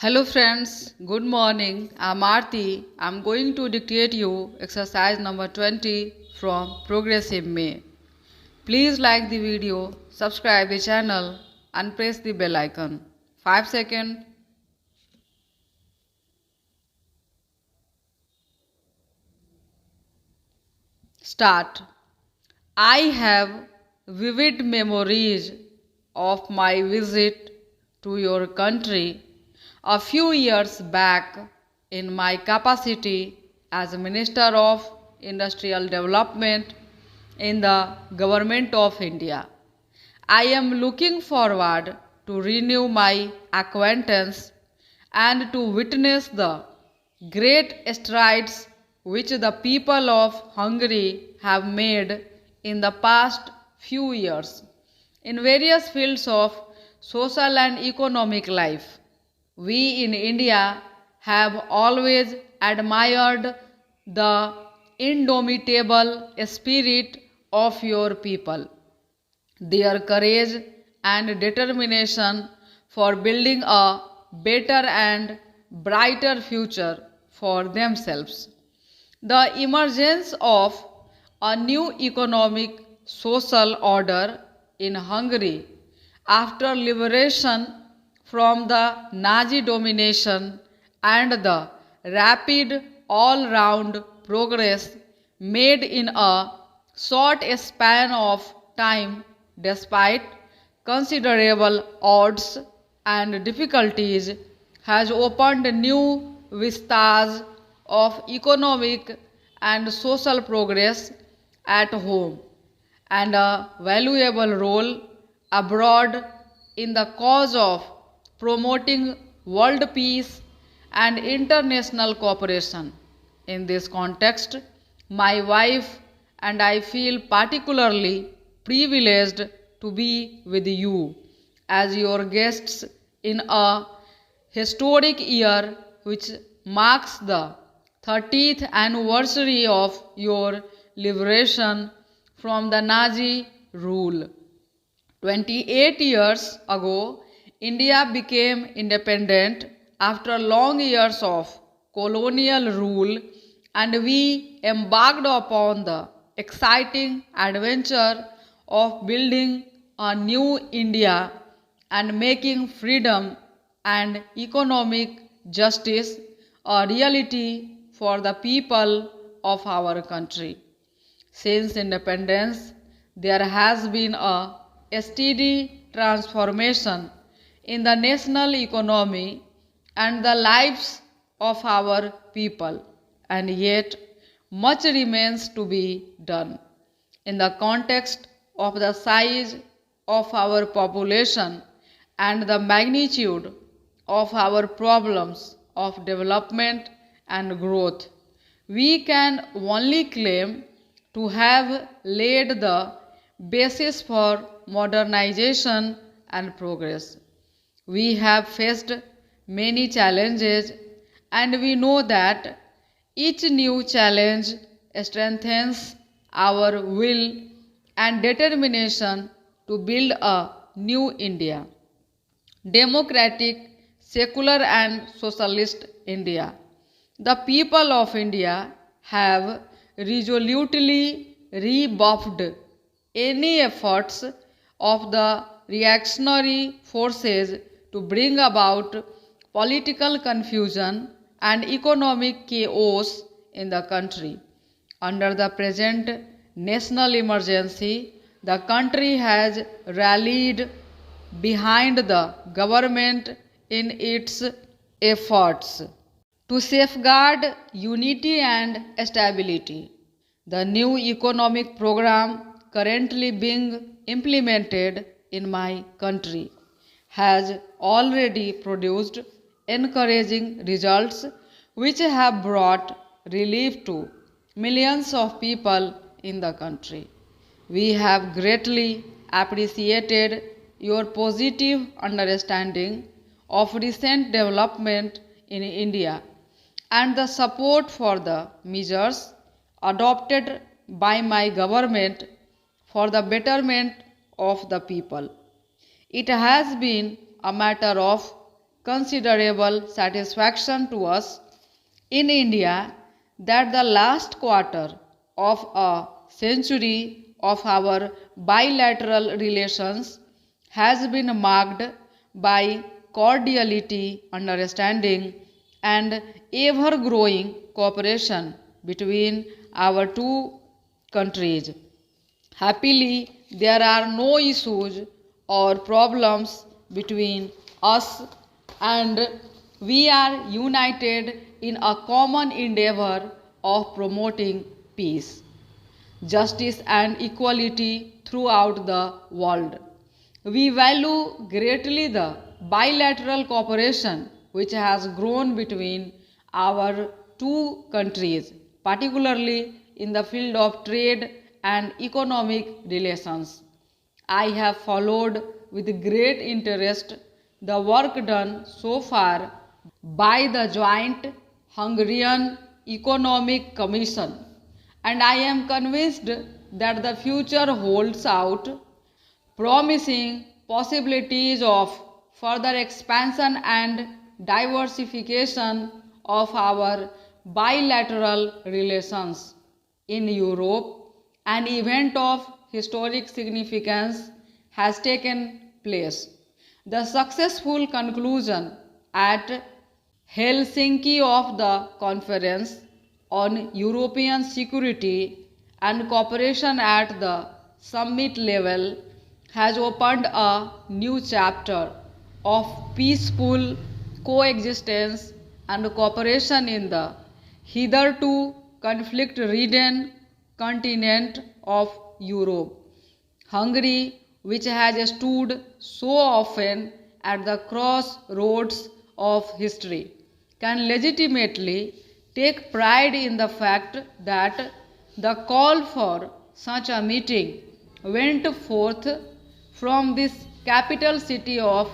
Hello friends, good morning. I'm Aarti. I'm going to dictate you exercise number 20 from Progressive May. Please like the video, subscribe the channel and press the bell icon. 5 seconds. Start. I have vivid memories of my visit to your country a few years back in my capacity as Minister of Industrial Development in the Government of India. I am looking forward to renew my acquaintance and to witness the great strides which the people of Hungary have made in the past few years in various fields of social and economic life. We in India have always admired the indomitable spirit of your people, their courage and determination for building a better and brighter future for themselves. The emergence of a new economic social order in Hungary after liberation from the Nazi domination and the rapid all round progress made in a short span of time despite considerable odds and difficulties has opened new vistas of economic and social progress at home and a valuable role abroad in the cause of promoting world peace and international cooperation. In this context, my wife and I feel particularly privileged to be with you as your guests in a historic year which marks the 30th anniversary of your liberation from the Nazi rule. 28 years ago, India became independent after long years of colonial rule, and we embarked upon the exciting adventure of building a new India and making freedom and economic justice a reality for the people of our country. Since independence, there has been a steady transformation in the national economy and the lives of our people, and yet much remains to be done. In the context of the size of our population and the magnitude of our problems of development and growth, we can only claim to have laid the basis for modernization and progress. We have faced many challenges, and we know that each new challenge strengthens our will and determination to build a new India. Democratic, secular, and socialist India. The people of India have resolutely rebuffed any efforts of the reactionary forces to bring about political confusion and economic chaos in the country. Under the present national emergency, the country has rallied behind the government in its efforts to safeguard unity and stability. The new economic program currently being implemented in my country has already produced encouraging results which have brought relief to millions of people in the country. We have greatly appreciated your positive understanding of recent development in India and the support for the measures adopted by my government for the betterment of the people. It has been a matter of considerable satisfaction to us in India that the last quarter of a century of our bilateral relations has been marked by cordiality, understanding, and ever growing cooperation between our two countries. Happily, there are no issues or problems between us, and we are united in a common endeavor of promoting peace, justice, and equality throughout the world. We value greatly the bilateral cooperation which has grown between our two countries, particularly in the field of trade and economic relations. I have followed with great interest the work done so far by the Joint Hungarian Economic Commission, and I am convinced that the future holds out promising possibilities of further expansion and diversification of our bilateral relations. In Europe, an event of historic significance has taken place. The successful conclusion at Helsinki of the Conference on European Security and Cooperation at the summit level has opened a new chapter of peaceful coexistence and cooperation in the hitherto conflict-ridden continent of Europe. Hungary, which has stood so often at the crossroads of history, can legitimately take pride in the fact that the call for such a meeting went forth from this capital city of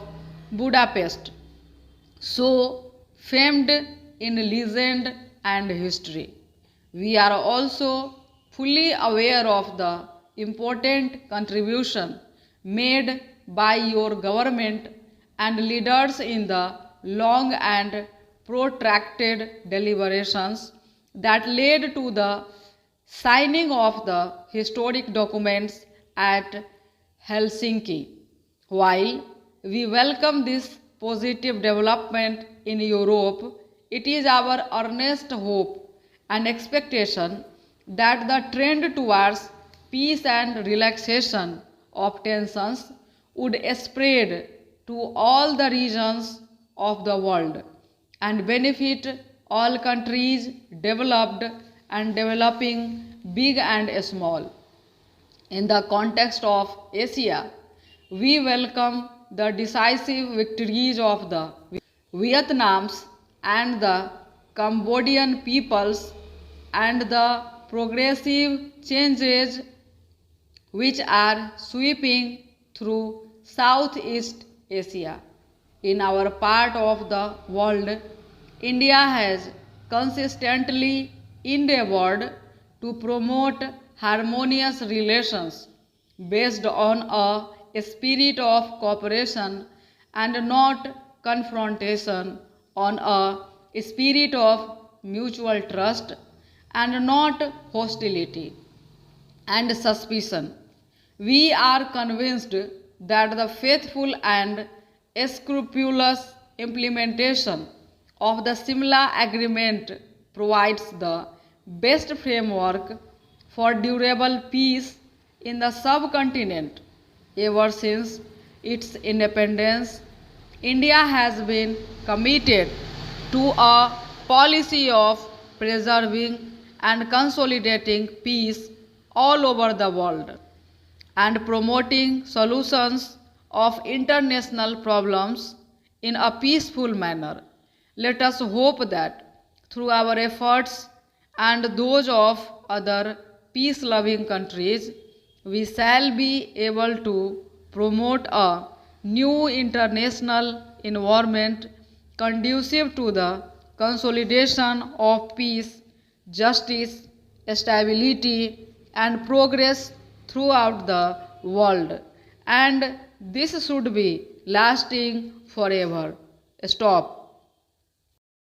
Budapest, so famed in legend and history. We are also fully aware of the important contribution made by your government and leaders in the long and protracted deliberations that led to the signing of the historic documents at Helsinki. While we welcome this positive development in Europe, it is our earnest hope and expectation that the trend towards peace and relaxation of tensions would spread to all the regions of the world and benefit all countries, developed and developing, big and small. In the context of Asia, we welcome the decisive victories of the Vietnams and the Cambodian peoples and the progressive changes which are sweeping through Southeast Asia. In our part of the world, India has consistently endeavored to promote harmonious relations based on a spirit of cooperation and not confrontation, on a spirit of mutual trust and not hostility and suspicion. We are convinced that the faithful and scrupulous implementation of the Simla Agreement provides the best framework for durable peace in the subcontinent. Ever since its independence, India has been committed to a policy of preserving and consolidating peace all over the world and promoting solutions of international problems in a peaceful manner. Let us hope that through our efforts and those of other peace-loving countries, we shall be able to promote a new international environment conducive to the consolidation of peace, justice, stability, and progress throughout the world. And this should be lasting forever. Stop.